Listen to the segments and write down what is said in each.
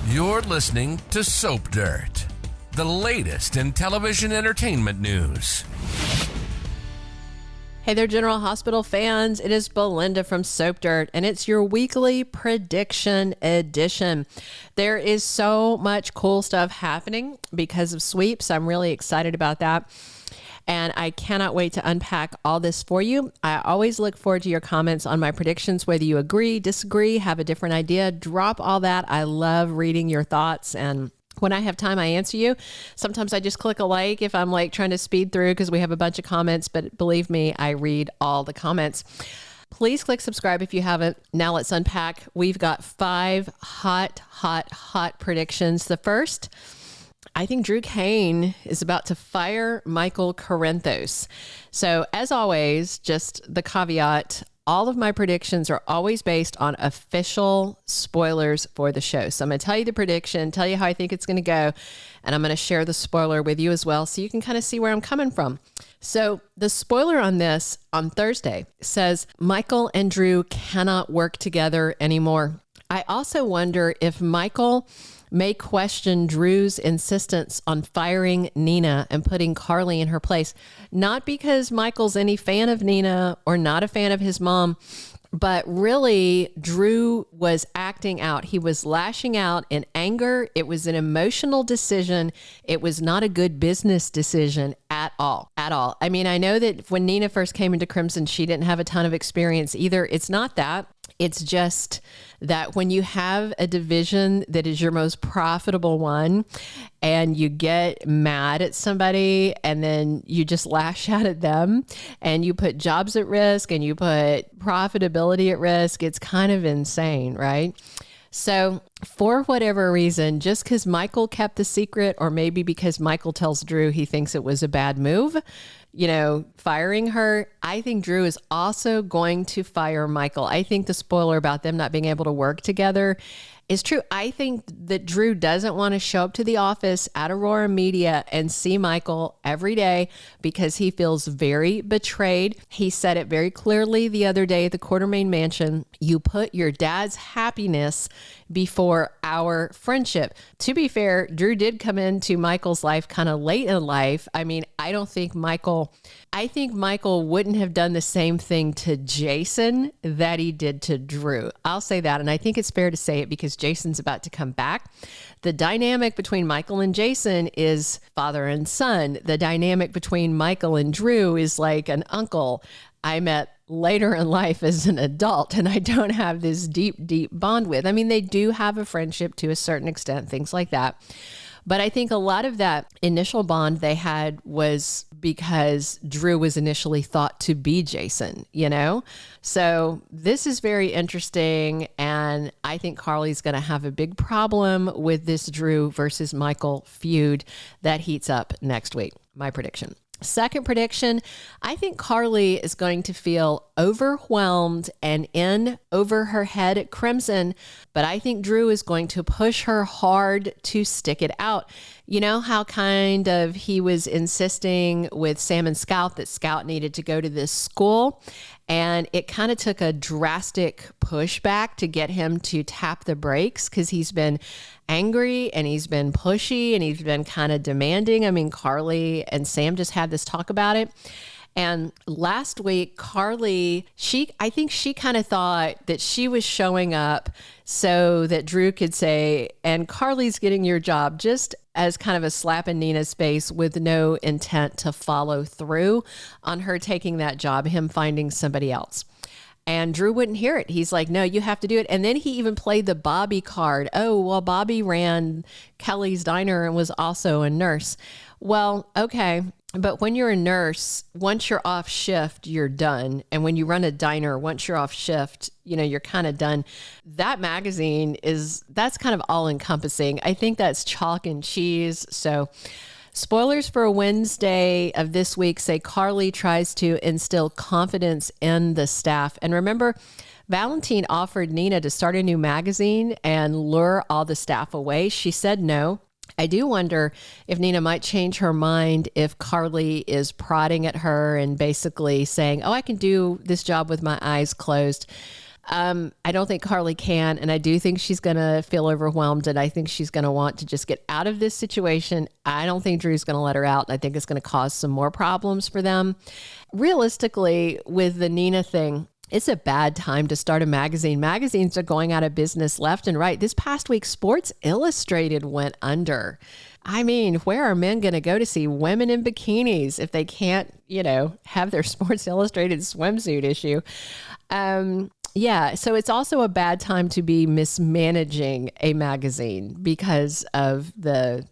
You're listening to Soap Dirt, the latest in television entertainment news. Hey there, General Hospital fans. It is Belynda from Soap Dirt, and it's your weekly prediction edition. There is so much cool stuff happening because of sweeps. I'm really excited about that, and I cannot wait to unpack all this for you. I always look forward to your comments on my predictions, whether you agree, disagree, have a different idea. Drop all that. I love reading your thoughts, and when I have time, I answer you. Sometimes I just click a like if I'm like trying to speed through because we have a bunch of comments, but believe me, I read all the comments. Please click subscribe if you haven't. Now let's unpack. We've got 5 hot predictions. The first, I think Drew Cain is about to fire Michael Corinthos. So as always, just the caveat, all of my predictions are always based on official spoilers for the show. So I'm going to tell you the prediction, tell you how I think it's going to go, and I'm going to share the spoiler with you as well so you can kind of see where I'm coming from. So the spoiler on this on Thursday says Michael and Drew cannot work together anymore. I also wonder if Michael may question Drew's insistence on firing Nina and putting Carly in her place. Not because Michael's any fan of Nina or not a fan of his mom, but really Drew was acting out. He was lashing out in anger. It was an emotional decision. It was not a good business decision at all. I mean, I know that when Nina first came into Crimson, she didn't have a ton of experience either. It's not that. It's just that when you have a division that is your most profitable one and you get mad at somebody and then you just lash out at them and you put jobs at risk and you put profitability at risk, it's kind of insane, right? So for whatever reason, just because Michael kept the secret, or maybe because Michael tells Drew he thinks it was a bad move, firing her, I think Drew is also going to fire Michael. I think the spoiler about them not being able to work together is true. I think that Drew doesn't want to show up to the office at Aurora Media and see Michael every day because he feels very betrayed. He said it very clearly the other day at the Quartermaine mansion. You put your dad's happiness before our friendship. To be fair, Drew did come into Michael's life kind of late in life. I mean, I think Michael wouldn't have done the same thing to Jason that he did to Drew. I'll say that. And I think it's fair to say it because Jason's about to come back. The dynamic between Michael and Jason is father and son. The dynamic between Michael and Drew is like an uncle I met later in life as an adult and I don't have this deep bond with. I mean, they do have a friendship to a certain extent, things like that. But I think a lot of that initial bond they had was because Drew was initially thought to be Jason, So this is very interesting. And I think Carly's going to have a big problem with this Drew versus Michael feud that heats up next week. My prediction. Second prediction, I think Carly is going to feel overwhelmed and in over her head at Crimson, but I think Drew is going to push her hard to stick it out. You know how kind of he was insisting with Sam and Scout that Scout needed to go to this school, and it kind of took a drastic pushback to get him to tap the brakes because he's been angry and he's been pushy and he's been kind of demanding. I mean, Carly and Sam just had this talk about it. And last week, Carly, I think she kind of thought that she was showing up so that Drew could say, and Carly's getting your job, just as kind of a slap in Nina's face with no intent to follow through on her taking that job, him finding somebody else. And Drew wouldn't hear it. He's like, no, you have to do it. And then he even played the Bobby card. Oh, well, Bobby ran Kelly's Diner and was also a nurse. Well, okay. But when you're a nurse, once you're off shift, you're done. And when you run a diner, once you're off shift, you're kind of done. That magazine that's kind of all encompassing. I think that's chalk and cheese. So spoilers for Wednesday of this week say Carly tries to instill confidence in the staff. And remember, Valentine offered Nina to start a new magazine and lure all the staff away. She said no. I do wonder if Nina might change her mind if Carly is prodding at her and basically saying, oh, I can do this job with my eyes closed. I don't think Carly can, and I do think she's going to feel overwhelmed, and I think she's going to want to just get out of this situation. I don't think Drew's going to let her out. I think it's going to cause some more problems for them. Realistically, with the Nina thing, it's a bad time to start a magazine. Magazines are going out of business left and right. This past week, Sports Illustrated went under. I mean, where are men going to go to see women in bikinis if they can't, have their Sports Illustrated swimsuit issue? Yeah, so it's also a bad time to be mismanaging a magazine because of the,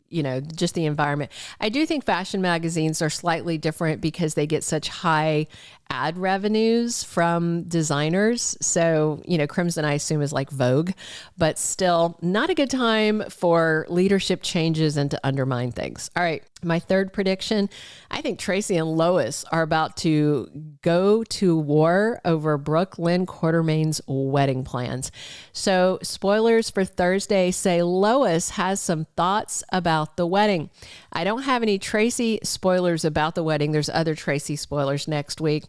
just the environment. I do think fashion magazines are slightly different because they get such high ad revenues from designers. So, Crimson I assume is like Vogue, but still not a good time for leadership changes and to undermine things. All right. My third prediction, I think Tracy and Lois are about to go to war over Brooklyn Quartermaine's wedding plans. So spoilers for Thursday say Lois has some thoughts about the wedding. I don't have any Tracy spoilers about the wedding. There's other Tracy spoilers next week,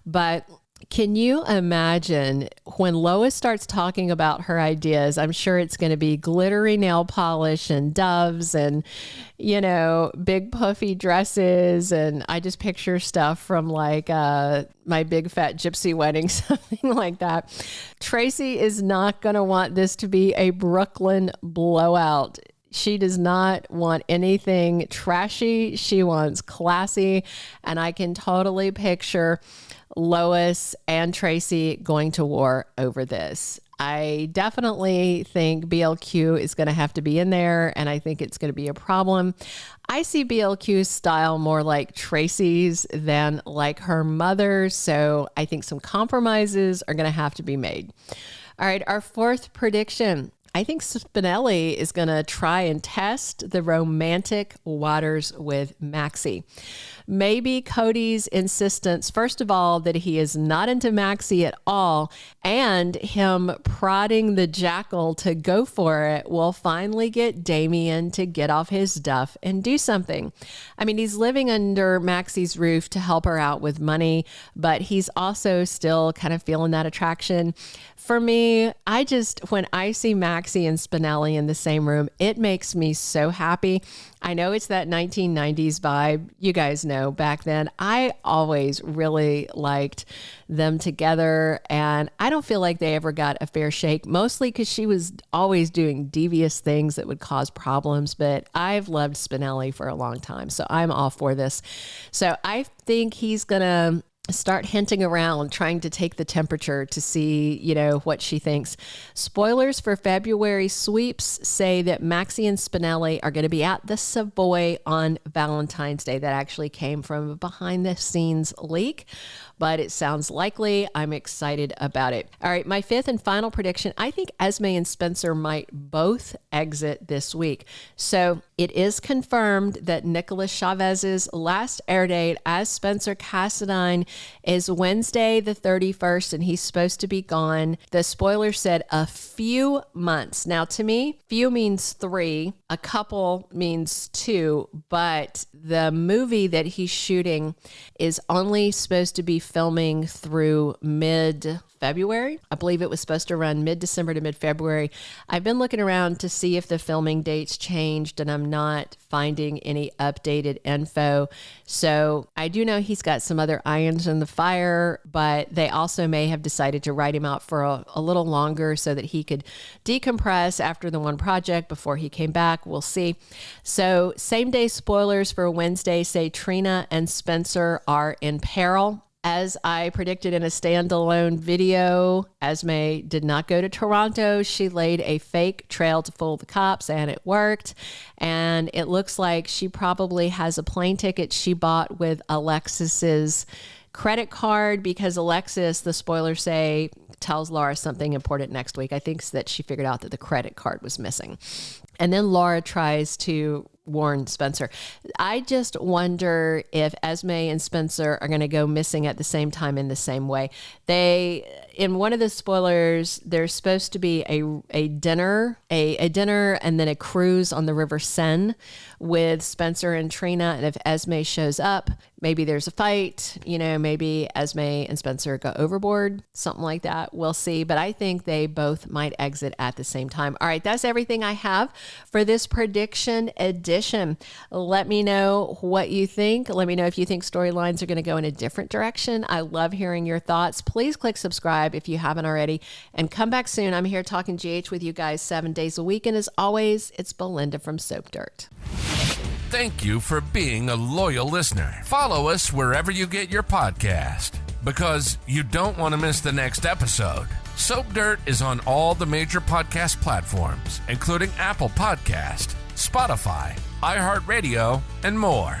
but can you imagine when Lois starts talking about her ideas? I'm sure it's going to be glittery nail polish and doves and, big puffy dresses. And I just picture stuff from like My Big Fat Gypsy Wedding, something like that. Tracy is not going to want this to be a Brooklyn blowout. She does not want anything trashy. She wants classy. And I can totally picture Lois and Tracy going to war over this. I definitely think BLQ is going to have to be in there, and I think it's going to be a problem. I see BLQ's style more like Tracy's than like her mother's, so I think some compromises are going to have to be made. All right, our fourth prediction. I think Spinelli is going to try and test the romantic waters with Maxie. Maybe Cody's insistence, first of all, that he is not into Maxie at all, and him prodding the jackal to go for it will finally get Damien to get off his duff and do something. I mean, he's living under Maxie's roof to help her out with money, but he's also still kind of feeling that attraction. For me, when I see Maxie and Spinelli in the same room, it makes me so happy. I know it's that 1990s vibe. You guys know back then, I always really liked them together. And I don't feel like they ever got a fair shake, mostly because she was always doing devious things that would cause problems. But I've loved Spinelli for a long time, so I'm all for this. So I think he's going to start hinting around, trying to take the temperature to see, what she thinks. Spoilers for February sweeps say that Maxie and Spinelli are going to be at the Savoy on Valentine's Day. That actually came from a behind the scenes leak, but it sounds likely. I'm excited about it. All right, my fifth and final prediction. I think Esme and Spencer might both exit this week. So it is confirmed that Nicholas Chavez's last air date as Spencer Cassadine is Wednesday the 31st, and he's supposed to be gone. The spoiler said a few months. Now, to me, few means 3, a couple means 2, but the movie that he's shooting is only supposed to be filming through mid-February. I believe it was supposed to run mid-December to mid-February. I've been looking around to see if the filming dates changed, and I'm not finding any updated info. So I do know he's got some other irons in the fire, but they also may have decided to write him out for a little longer so that he could decompress after the one project before he came back. We'll see. So same day spoilers for Wednesday say Trina and Spencer are in peril. As I predicted in a standalone video, Esme did not go to Toronto. She laid a fake trail to fool the cops, and it worked. And it looks like she probably has a plane ticket she bought with Alexis's credit card, because Alexis, the spoilers say, tells Laura something important next week. I think that she figured out that the credit card was missing. And then Laura tries to warn Spencer. I just wonder if Esme and Spencer are going to go missing at the same time in the same way. In one of the spoilers, there's supposed to be a dinner and then a cruise on the River Seine with Spencer and Trina. And if Esme shows up, maybe there's a fight, maybe Esme and Spencer go overboard, something like that. We'll see. But I think they both might exit at the same time. All right, that's everything I have for this prediction edition. Let me know what you think. Let me know if you think storylines are going to go in a different direction. I love hearing your thoughts. Please click subscribe if you haven't already, and come back soon. I'm here talking GH with you guys 7 days a week. And as always, it's Belynda from Soap Dirt. Thank you for being a loyal listener. Follow us wherever you get your podcast, because you don't want to miss the next episode. Soap Dirt is on all the major podcast platforms, including Apple Podcast, Spotify, iHeartRadio, and more.